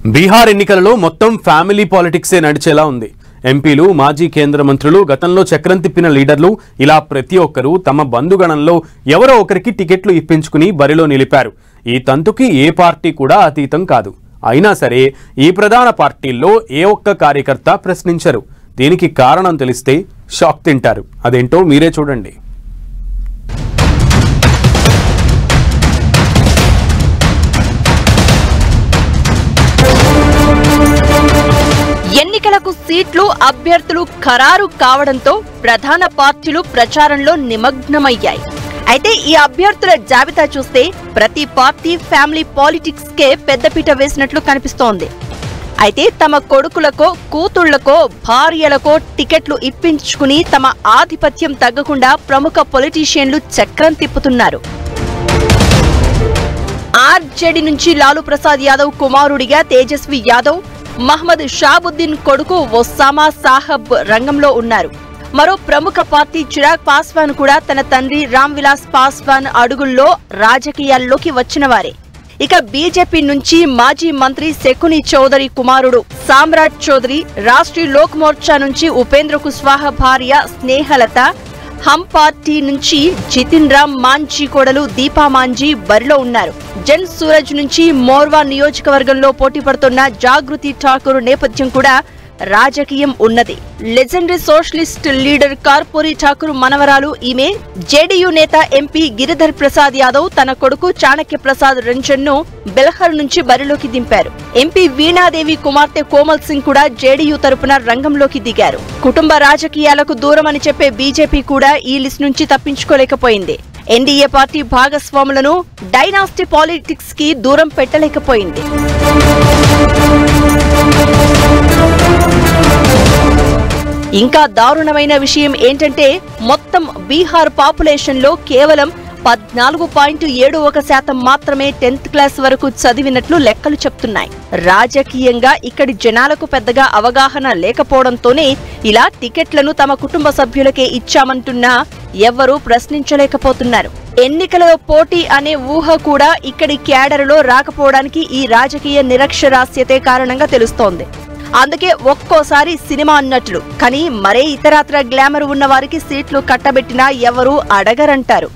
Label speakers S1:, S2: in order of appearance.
S1: బీహార్ ఎన్నికలలో మొత్తం ఫ్యామిలీ పాలిటిక్సే నడిచేలా ఉంది. ఎంపీలు, మాజీ కేంద్ర మంత్రులు, గతంలో చక్రం తిప్పిన లీడర్లు ఇలా ప్రతి ఒక్కరూ తమ బంధుగణంలో ఎవరో ఒకరికి టికెట్లు ఇప్పించుకుని బరిలో నిలిపారు. ఈ తంతుకి ఏ పార్టీ కూడా అతీతం కాదు. అయినా సరే ఈ ప్రధాన పార్టీల్లో ఏ ఒక్క కార్యకర్త ప్రశ్నించరు. దీనికి కారణం తెలిస్తే షాక్ తింటారు. అదేంటో మీరే చూడండి.
S2: ఎన్నికలకు సీట్లు, అభ్యర్థులు ఖరారు కావడంతో ప్రధాన పార్టీలు ప్రచారంలో నిమగ్నమయ్యాయి. అయితే ఈ అభ్యర్థుల జాబితా చూస్తే ప్రతి పార్టీ ఫ్యామిలీ పాలిటిక్స్ కే పెద్దపీట వేసినట్లు కనిపిస్తోంది. అయితే తమ కొడుకులకో, కూతుళ్లకో, భార్యలకో టికెట్లు ఇప్పించుకుని తమ ఆధిపత్యం తగ్గకుండా ప్రముఖ పొలిటీషియన్లు చక్రం తిప్పుతున్నారు. ఆర్జేడీ నుంచి లాలూ ప్రసాద్ యాదవ్ కుమారుడిగా తేజస్వి యాదవ్, మహ్మద్ షాబుద్దీన్ కొడుకు ఒస్సామా సాహబ్ రంగంలో ఉన్నారు. మరో ప్రముఖ పార్టీ చిరాగ్ పాస్వాన్ కూడా తన తండ్రి రామ్ విలాస్ పాస్వాన్ అడుగుల్లో రాజకీయాల్లోకి వచ్చినవారే. ఇక బీజేపీ నుంచి మాజీ మంత్రి శకుని చౌదరి కుమారుడు సామ్రాట్ చౌదరి, రాష్ట్రీయ లోక్ మోర్చా నుంచి ఉపేంద్ర కుష్వాహా భార్య స్నేహలత, హమ్ పార్టీ నుంచి జితిన్ రామ్ మాంఝీ కోడలు దీపా మాంఝీ బరిలో ఉన్నారు. జన్ సూరజ్ నుంచి మోర్వా నియోజకవర్గంలో పోటీ పడుతున్న జాగృతి ఠాకూర్ నేపథ్యం కూడా రాజకీయం ఉన్నది. లెజెండరీ సోషలిస్ట్ లీడర్ కార్పూరి ఠాకూర్ మనవరాలు ఈమె. జేడీయూ నేత ఎంపీ గిరిధర్ ప్రసాద్ యాదవ్ తన కొడుకు చాణక్య ప్రసాద్ రంజన్ ను బెల్హర్ నుంచి బరిలోకి దింపారు. ఎంపీ వీణాదేవి కుమార్తె కోమల్ సింగ్ కూడా జేడీయూ తరపున రంగంలోకి దిగారు. కుటుంబ రాజకీయాలకు దూరమని చెప్పే బీజేపీ కూడా ఈ లిస్ట్ నుంచి తప్పించుకోలేకపోయింది. ఎన్డీఏ పార్టీ భాగస్వాములను డైనాస్టీ పాలిటిక్స్ కి దూరం పెట్టలేకపోయింది. ఇంకా దారుణమైన విషయం ఏంటంటే మొత్తం బీహార్ పాపులేషన్ లో కేవలం 14.71% మాత్రమే 10th క్లాస్ వరకు చదివినట్లు లెక్కలు చెప్తున్నాయి. రాజకీయంగా ఇక్కడి జనాలకు పెద్దగా అవగాహన లేకపోవడంతోనే ఇలా టికెట్లను తమ కుటుంబ సభ్యులకే ఇచ్చామంటున్నా ఎవ్వరూ ప్రశ్నించలేకపోతున్నారు. ఎన్నికలలో పోటీ అనే ఊహ కూడా ఇక్కడి క్యాడర్లో రాకపోవడానికి ఈ రాజకీయ నిరక్షరాస్యతే కారణంగా తెలుస్తోంది. అందుకే ఒక్కోసారి సినిమా అన్నట్లు కానీ మరే ఇతరత్ర గ్లామర్ ఉన్న వారికి సీట్లు కట్టబెట్టినా ఎవరూ అడగరంటారు.